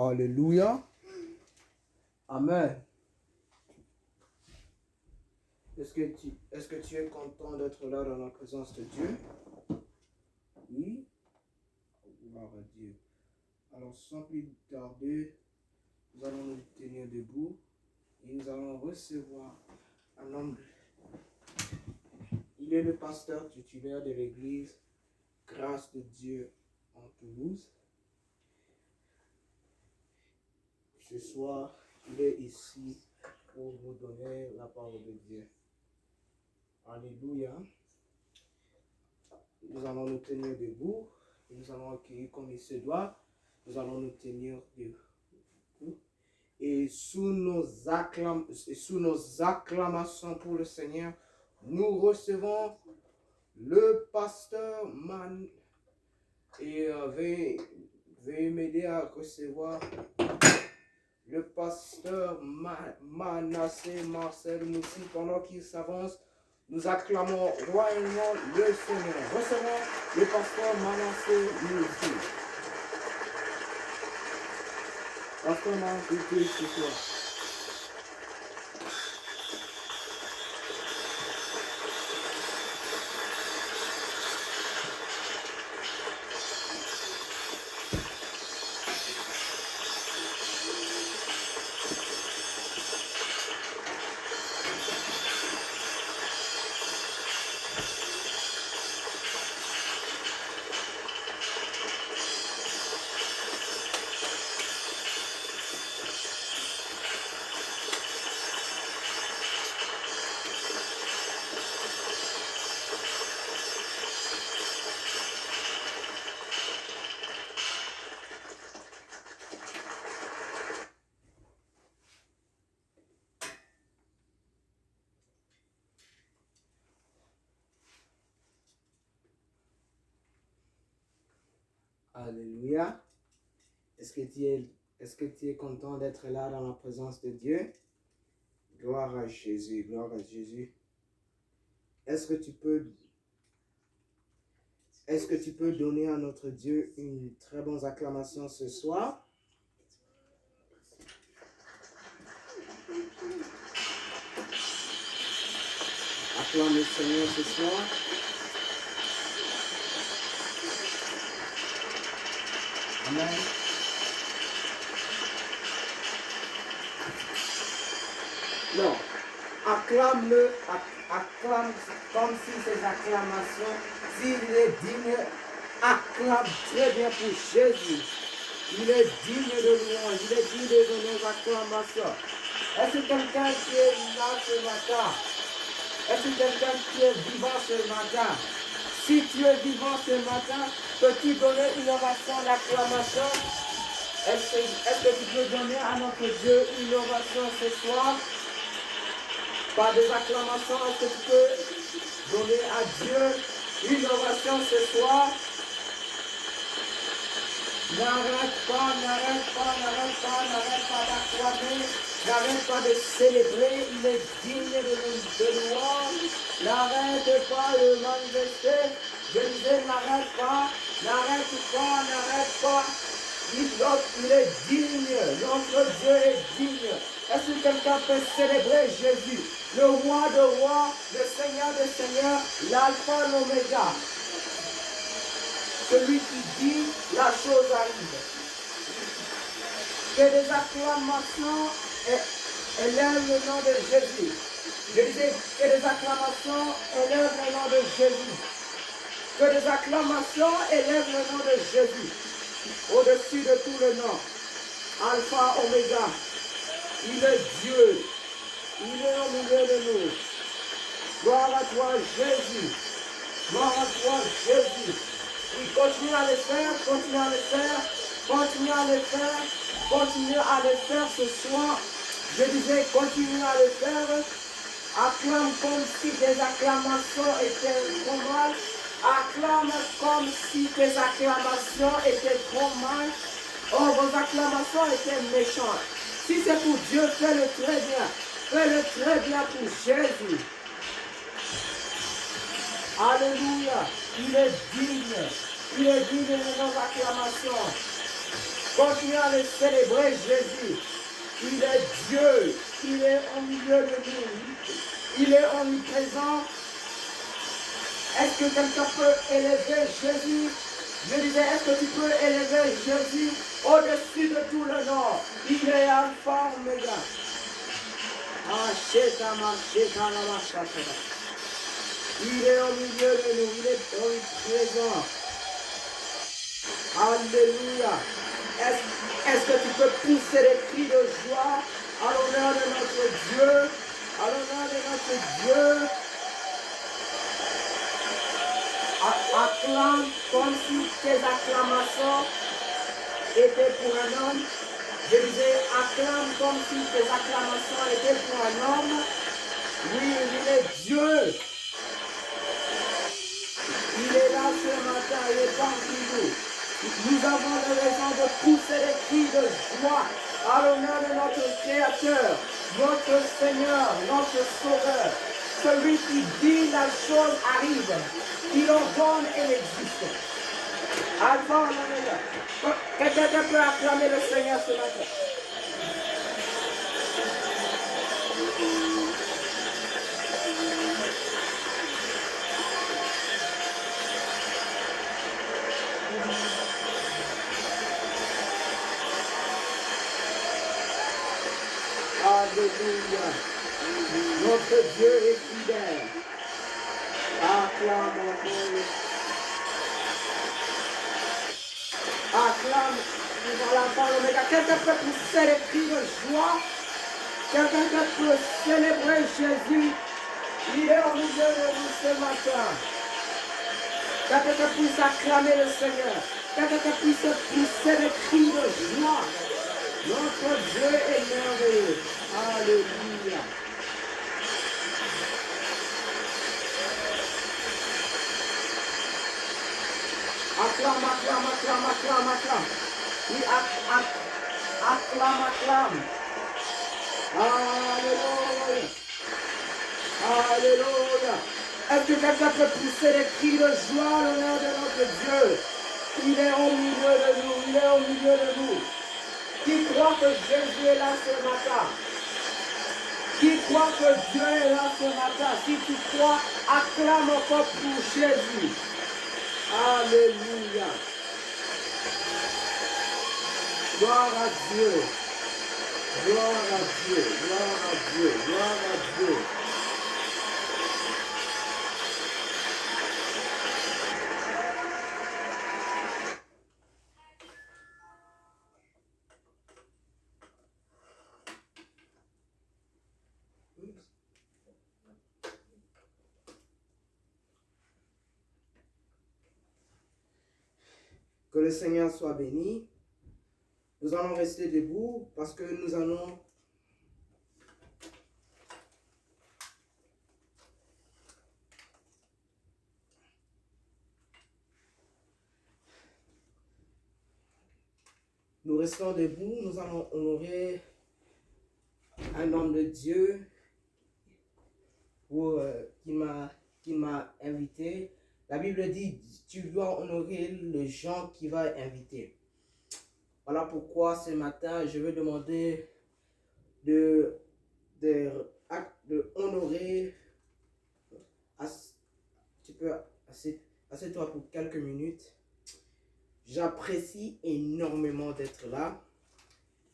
Alléluia. Amen. Est-ce que tu es content d'être là dans la présence de Dieu? Oui. Gloire à Dieu. Alors, sans plus tarder, nous allons nous tenir debout et nous allons recevoir un homme. Il est le pasteur titulaire de l'église Grâce de Dieu en Toulouse. Ce soir, il est ici pour vous donner la parole de Dieu. Alléluia. Nous allons nous tenir debout et nous allons accueillir comme il se doit. Nous allons nous tenir debout. Et sous nos acclamations pour le Seigneur, nous recevons le pasteur Man. Et veuillez m'aider à recevoir le pasteur Manassé Marcel Moussi. Pendant qu'il s'avance, nous acclamons royalement le Seigneur. Recevons le pasteur Manassé Moussi. Pasteur Manassé, ce soir. Alléluia. Est-ce que tu es content d'être là dans la présence de Dieu? Gloire à Jésus, gloire à Jésus. Est-ce que tu peux donner à notre Dieu une très bonne acclamation ce soir? Acclame le Seigneur ce soir. Amen. Non, acclame-le, acclame comme si ces acclamations, s'il est digne, acclame très bien pour Jésus. Il est digne de louange, il est digne de nos acclamations. Est-ce que quelqu'un qui est là ce matin? Est-ce que quelqu'un qui est vivant ce matin? Si tu es vivant ce matin, peux-tu donner une ovation d'acclamation? Est-ce que tu peux donner à notre Dieu une ovation ce soir? Par des acclamations, est-ce que tu peux donner à Dieu une ovation ce soir? N'arrête pas d'acclamer, n'arrête pas de célébrer, il est digne de louange. N'arrête pas de manifester, je disais n'arrête pas. Il est digne, notre Dieu est digne. Est-ce que quelqu'un peut célébrer Jésus, le roi de rois, le Seigneur des seigneurs, l'alpha, l'oméga? Celui qui dit, la chose arrive. Que des acclamations élèvent le nom de Jésus. Je disais que des acclamations élèvent le nom de Jésus. Que des acclamations élèvent le nom de Jésus. Au-dessus de tout le nom. Alpha, Oméga. Il est Dieu. Il est au milieu de nous. Gloire à toi, Jésus. Gloire à toi, Jésus. Oui, continue à le faire, continue à le faire, continue à le faire, continue à le faire ce soir. Je disais, continue à le faire. Acclame comme si tes acclamations étaient trop mal. Acclame comme si tes acclamations étaient trop mal. Oh, vos acclamations étaient méchantes. Si c'est pour Dieu, fais-le très bien. Fais-le très bien pour Jésus. Alléluia. Il est digne de nos acclamations. Continuez à le célébrer, Jésus. Il est Dieu. Il est au milieu de nous. Il est omniprésent. Est-ce que quelqu'un peut élever Jésus? Je disais, est-ce que tu peux élever Jésus au-dessus de tout le nom? Il est Alpha, Oméga. Il est au milieu de nous, il est omniprésent. Alléluia. Est-ce que tu peux pousser des cris de joie à l'honneur de notre Dieu? À l'honneur de notre Dieu. Acclame comme si tes acclamations étaient pour un homme. Je disais, acclame comme si tes acclamations étaient pour un homme. Oui, il est Dieu. Il est là ce matin, il est parmi nous. Nous avons la raison de pousser des cris de joie à l'honneur de notre Créateur, notre Seigneur, notre Sauveur. Celui qui dit la chose arrive. Il ordonne et il existe. Alpha, Oméga. Quelqu'un peut acclamer le Seigneur ce matin. Alléluia. Notre Dieu est fidèle. Acclame encore. Acclame pour l'Alpha Oméga. Quelqu'un peut pousser les cris de joie. Quelqu'un peut célébrer Jésus. Il est au milieu de nous ce matin. Quelqu'un puisse acclamer le Seigneur. Quelqu'un puisse pousser les cris de joie. Notre Dieu est merveilleux. Alléluia. Acclame, acclame, acclame, acclame, acclame. Oui, acclame, acclame. Alléluia. Alléluia. Est-ce que quelqu'un peut pousser les cris de joie à l'honneur de notre Dieu? Il est au milieu de nous, il est au milieu de nous. Qui croit que Jésus est là ce matin? Qui croit que Dieu est là ce matin? Si tu crois, acclame encore pour Jésus. Alléluia. Gloire à Dieu. Gloire à Dieu. Gloire à Dieu. Gloire à Dieu. Que le Seigneur soit béni. Nous allons rester debout parce que nous allons restons debout. Nous allons honorer un homme de Dieu qui m'a invité. La Bible dit, tu dois honorer les gens qui va inviter. Voilà pourquoi ce matin, je veux demander de honorer. Tu peux assieds-toi pour quelques minutes. J'apprécie énormément d'être là.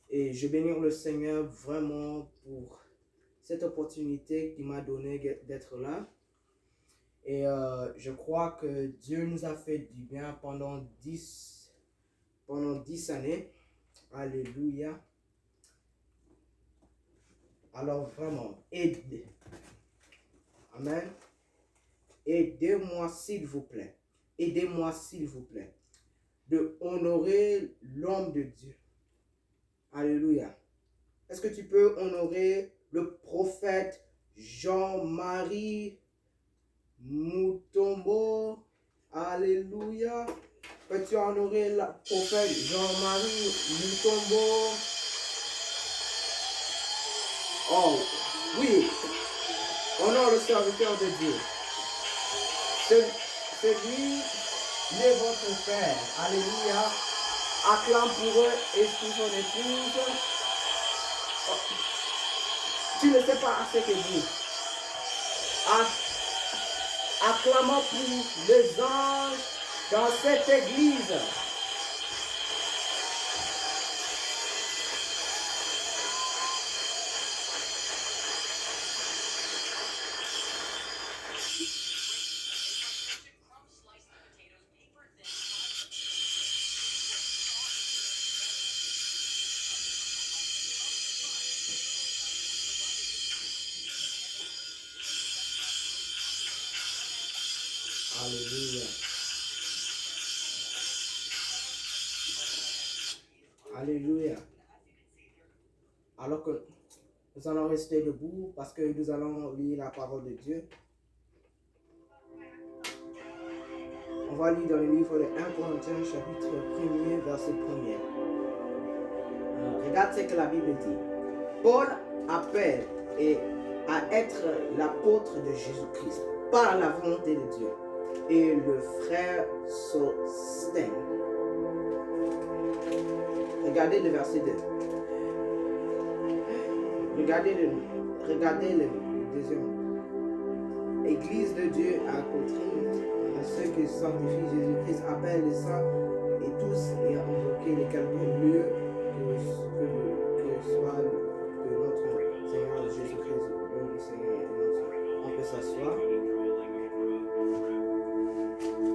Et je bénis le Seigneur vraiment pour cette opportunité qu'il m'a donnée d'être là. Et je crois que Dieu nous a fait du bien pendant 10 années. Alléluia. Alors vraiment, aidez. Amen. Aidez-moi s'il vous plaît. Aidez-moi s'il vous plaît. De honorer l'homme de Dieu. Alléluia. Est-ce que tu peux honorer le prophète Jean-Marie Mutombo? Alléluia. Peux-tu honorer le prophète Jean-Marie Mutombo? Oh, oui. Honore le serviteur de Dieu. C'est lui, il est votre Père. Alléluia. Acclame pour eux et pour son épouse. Oh. Tu ne sais pas ce que dit. Acclamons pour les anges dans cette église. Alléluia. Alléluia. Alors que nous allons rester debout parce que nous allons lire la parole de Dieu. On va lire dans le livre de 1 Corinthiens chapitre 1er verset 1er. Regarde ce que la Bible dit. Paul appelle à être l'apôtre de Jésus-Christ par la volonté de Dieu. Et le frère Sostène. Regardez le verset 2. Regardez le deuxième. Église de Dieu à Cotrine, à ceux qui sanctifient Jésus-Christ, appellent les saints et tous et invoquer les quelques lieux que soit de notre Seigneur Jésus-Christ, le Seigneur et notre. On peut s'asseoir.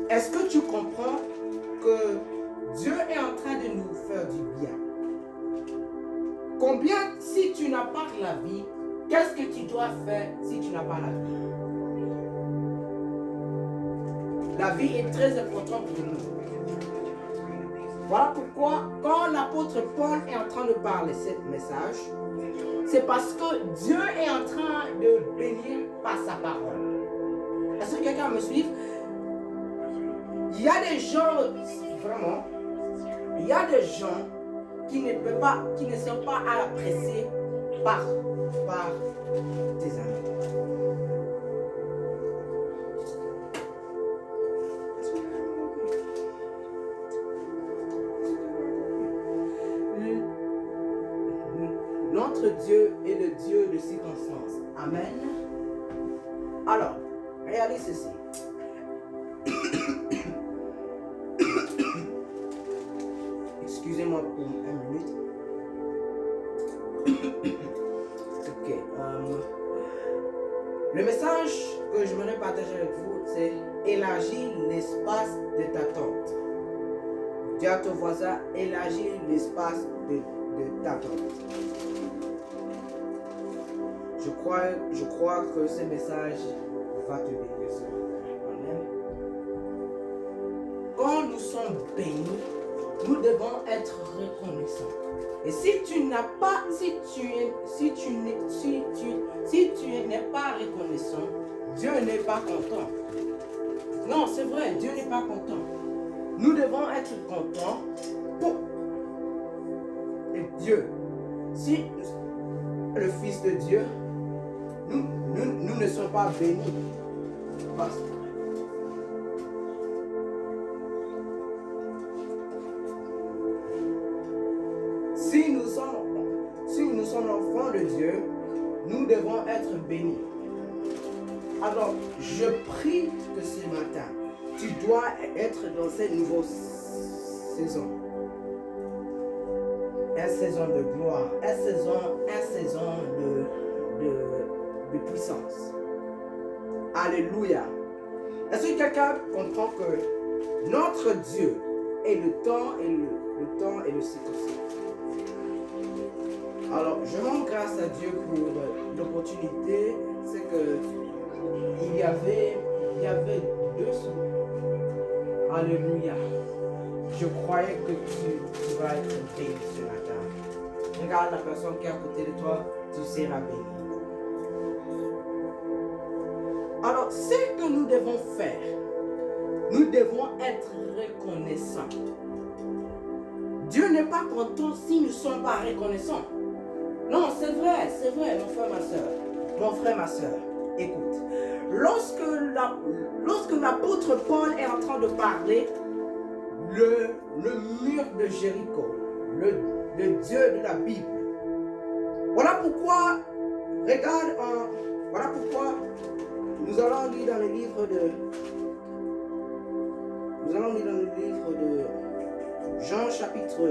Est-ce que tu comprends que Dieu est en train de nous faire du bien? Combien, si tu n'as pas la vie, qu'est-ce que tu dois faire si tu n'as pas la vie? La vie est très importante pour nous. Voilà pourquoi, quand l'apôtre Paul est en train de parler ce message, c'est parce que Dieu est en train de bénir par sa parole. Est-ce que quelqu'un me suit? Il y a des gens, vraiment, il y a des gens qui ne sont pas appréciés par tes amis. Notre Dieu est le Dieu de circonstances. Amen. Alors, regardez ceci. Excusez-moi pour 1 minute. Ok. Le message que je voudrais partager avec vous, c'est élargir l'espace de ta tente. Dis à ton voisin, élargir l'espace de ta tente. Je crois que ce message va te bénir. Amen. Quand nous sommes bénis, nous devons être reconnaissants. Et si tu n'as pas, si tu n'es pas reconnaissant, Dieu n'est pas content. Non, c'est vrai, Dieu n'est pas content. Nous devons être contents pour Dieu. Si le Fils de Dieu, nous ne sommes pas bénis. Parce que si nous sommes enfants de Dieu, nous devons être bénis. Alors, je prie que ce matin, tu dois être dans cette nouvelle saison. Une saison de gloire, une saison de puissance. Alléluia. Est-ce que quelqu'un comprend que notre Dieu est le temps et le circonstance? Alors, je rends grâce à Dieu pour l'opportunité. C'est que il y avait 2 semaines. Alléluia. Je croyais que tu vas être béni ce matin. Regarde la personne qui est à côté de toi, tu seras béni. Alors, ce que nous devons faire, nous devons être reconnaissants. Dieu n'est pas content si nous ne sommes pas reconnaissants. Non, c'est vrai, mon frère, ma soeur. Mon frère, ma soeur, écoute. Lorsque l'apôtre Paul est en train de parler, le mur de Jéricho, le Dieu de la Bible. Voilà pourquoi, regarde, voilà pourquoi nous allons lire dans le livre de Jean chapitre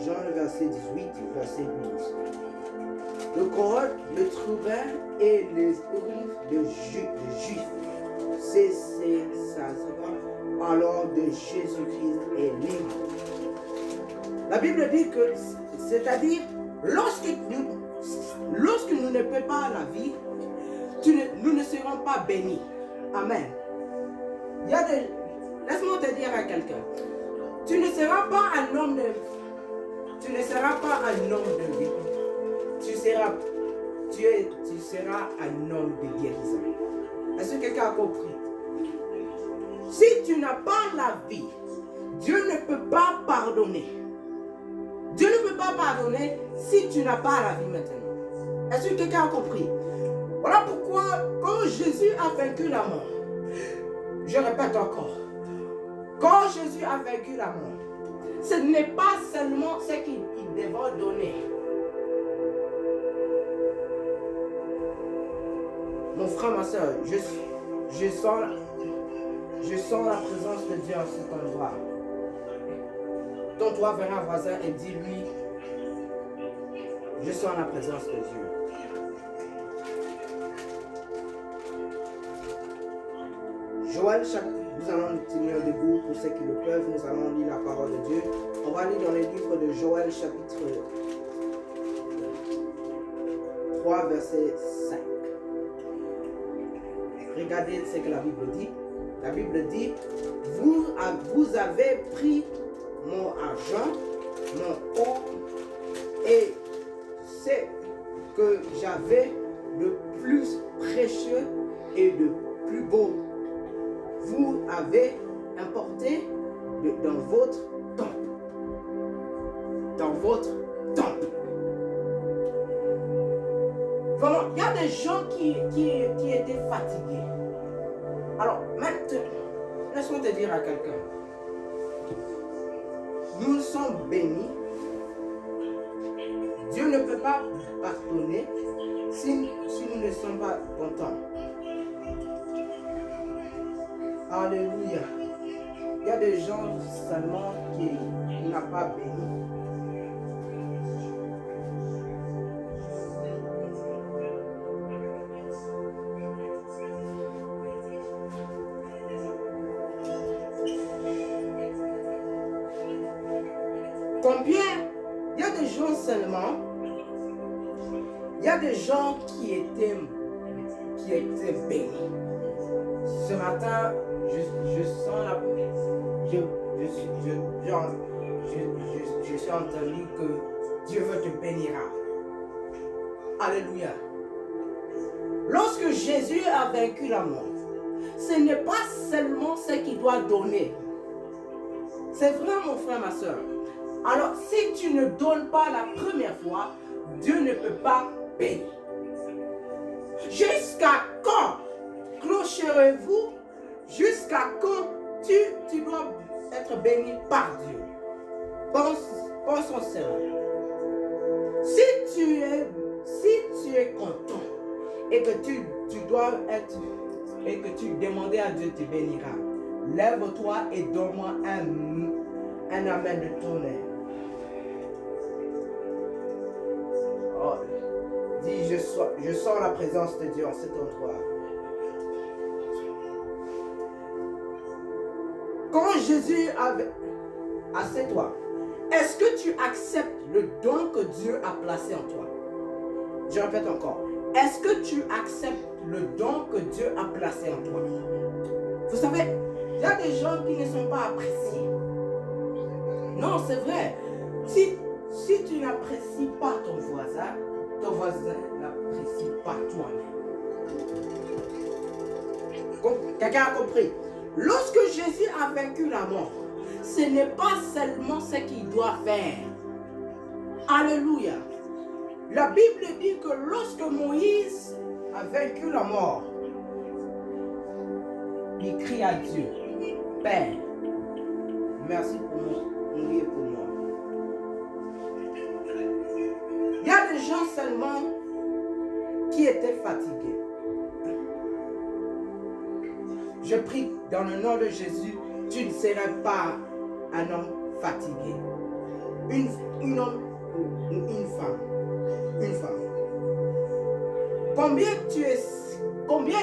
Jean le verset 18, verset 12. Le Corode, le Trouvain et les Ouvriers de Juifs. C'est ça, alors de Jésus-Christ est libre. La Bible dit que, c'est-à-dire, lorsque nous ne pouvons pas la vie, nous ne serons pas bénis. Amen. Laisse-moi te dire à quelqu'un, tu ne seras pas un homme de vie. Tu seras un homme de guérison. Est-ce que quelqu'un a compris? Si tu n'as pas la vie, Dieu ne peut pas pardonner. Dieu ne peut pas pardonner si tu n'as pas la vie maintenant. Est-ce que quelqu'un a compris? Voilà pourquoi, quand Jésus a vaincu la mort, je répète encore, quand Jésus a vaincu la mort, ce n'est pas seulement ce qu'il devait donner. Mon frère, ma soeur, je sens la présence de Dieu en cet endroit. Tourne-toi vers un voisin et dis-lui, je sens la présence de Dieu. Joël, nous allons nous tenir debout pour ceux qui le peuvent. Nous allons lire la parole de Dieu. On va lire dans le livre de Joël, chapitre 3, verset 5. Regardez ce que la Bible dit. La Bible dit, vous avez pris mon argent, mon or, et ce que j'avais de plus précieux et de plus beau. Vous avez importé dans votre temple. Dans votre temple. Vraiment, il y a des gens qui étaient fatigués. Alors, maintenant, laisse-moi te dire à quelqu'un. Nous sommes bénis. Dieu ne peut pas pardonner si nous ne sommes pas contents. Alléluia. Il y a des gens seulement qui n'ont pas béni. Combien? Il y a des gens seulement. Il y a des gens qui étaient bénis. Ce matin, je sens la... Je suis entendu que Dieu veut te bénir. Alléluia. Lorsque Jésus a vaincu la mort, ce n'est pas seulement ce qu'il doit donner. C'est vrai, mon frère, ma soeur. Alors, si tu ne donnes pas la première fois, Dieu ne peut pas bénir. Jusqu'à quand clocherez-vous? Jusqu'à quand tu dois être béni par Dieu? Pensons cela. Si tu es content et que tu dois être et que tu demandes à Dieu te bénira, lève-toi et donne-moi un amen de tonnerre. Oh, dis, je sens la présence de Dieu en cet endroit. Quand Jésus avait... Assieds-toi. Est-ce que tu acceptes le don que Dieu a placé en toi? Je répète encore. Est-ce que tu acceptes le don que Dieu a placé en toi? Vous savez, il y a des gens qui ne sont pas appréciés. Non, c'est vrai. Si tu n'apprécies pas ton voisin n'apprécie pas toi-même. Quelqu'un a compris? Lorsque Jésus a vaincu la mort, ce n'est pas seulement ce qu'il doit faire. Alléluia. La Bible dit que lorsque Moïse a vaincu la mort, il crie à Dieu. Père, merci pour moi. Priez pour moi. Il y a des gens seulement qui étaient fatigués. Je prie dans le nom de Jésus, tu ne seras pas un homme fatigué. Un homme ou une femme. Une femme. Combien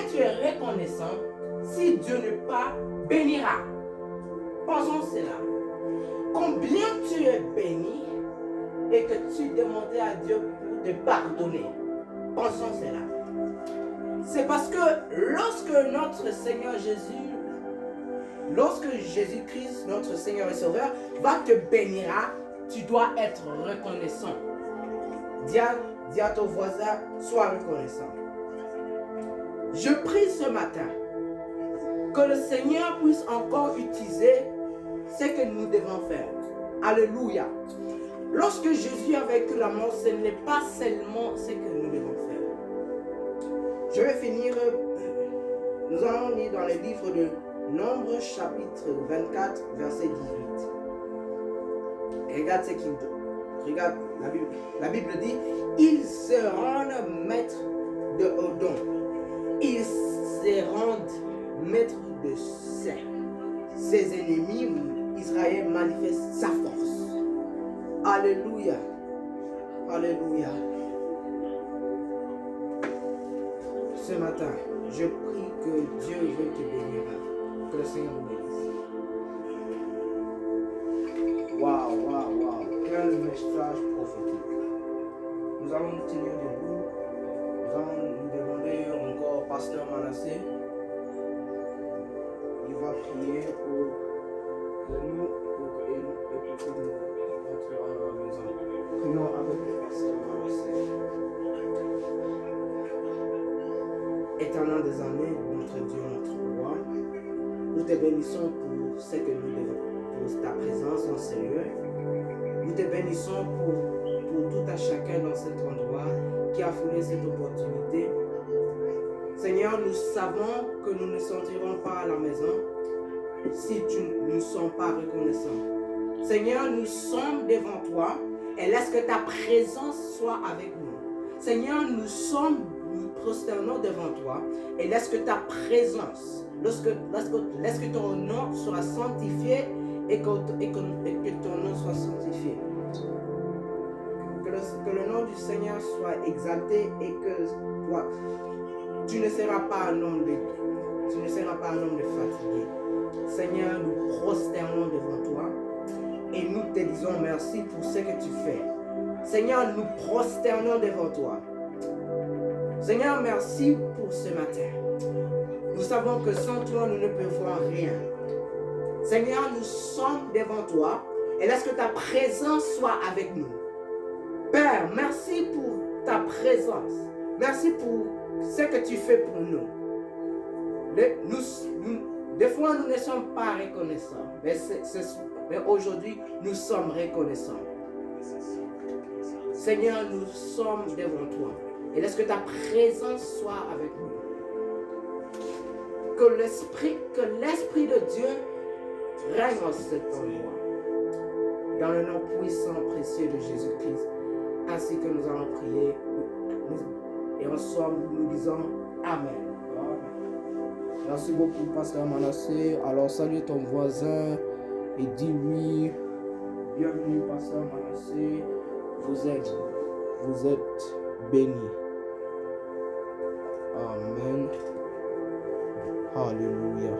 tu es reconnaissant si Dieu ne pas bénira? Pensons cela. Combien tu es béni et que tu demandais à Dieu pour te pardonner? Pensons cela. C'est parce que lorsque notre Seigneur Jésus, lorsque Jésus-Christ, notre Seigneur et Sauveur, va te bénira, tu dois être reconnaissant. Dis à ton voisin, sois reconnaissant. Je prie ce matin que le Seigneur puisse encore utiliser ce que nous devons faire. Alléluia. Lorsque Jésus a vécu la mort, ce n'est pas seulement ce que nous devons faire. Je vais finir. Nous allons lire dans les livres de Nombre, chapitre 24, verset 18. Et regarde ce qu'il dit. Regarde, la Bible dit, ils se rendent maîtres de Odon. Ils se rendent maîtres de ses ennemis. Israël manifeste sa force. Alléluia. Alléluia. Ce matin, je prie que Dieu veut te bénir. Que le Seigneur nous bénisse. Waouh. Quel message prophétique. Nous allons nous tenir debout. Nous allons nous demander encore Pasteur Manassé. Il va prier pour nous et pour que nous rentrions dans la maison. Prions avec le Pasteur Manassé. Éternel des années, notre Dieu, notre roi, nous te bénissons pour ce que nous devons, pour ta présence en Seigneur. Nous te bénissons pour tout à chacun dans cet endroit qui a foulé cette opportunité. Seigneur, nous savons que nous ne sortirons pas à la maison si tu ne nous sommes pas reconnaissants. Seigneur, nous sommes devant toi et laisse que ta présence soit avec nous. Seigneur, nous prosternons devant toi et laisse que ta présence, laisse que ton nom soit sanctifié et que ton nom soit sanctifié. Que le nom du Seigneur soit exalté et que toi, tu ne seras pas un homme de fatigué. Seigneur, nous prosternons devant toi et nous te disons merci pour ce que tu fais. Seigneur, nous prosternons devant toi. Seigneur, merci pour ce matin. Nous savons que sans toi, nous ne pouvons rien. Seigneur, nous sommes devant toi et laisse que ta présence soit avec nous. Père, merci pour ta présence. Merci pour ce que tu fais pour nous. Des fois, nous ne sommes pas reconnaissants. Mais aujourd'hui, nous sommes reconnaissants. Seigneur, nous sommes devant toi. Et laisse que ta présence soit avec nous. Que l'Esprit de Dieu règne en cet endroit. Dans le nom puissant, précieux de Jésus-Christ. Ainsi que nous allons prier. Et ensemble, nous disons Amen. Merci beaucoup, Pasteur Manassé. Alors, salue ton voisin et dis-lui, bienvenue, Pasteur Manassé. Vous êtes béni. Amen. Alléluia.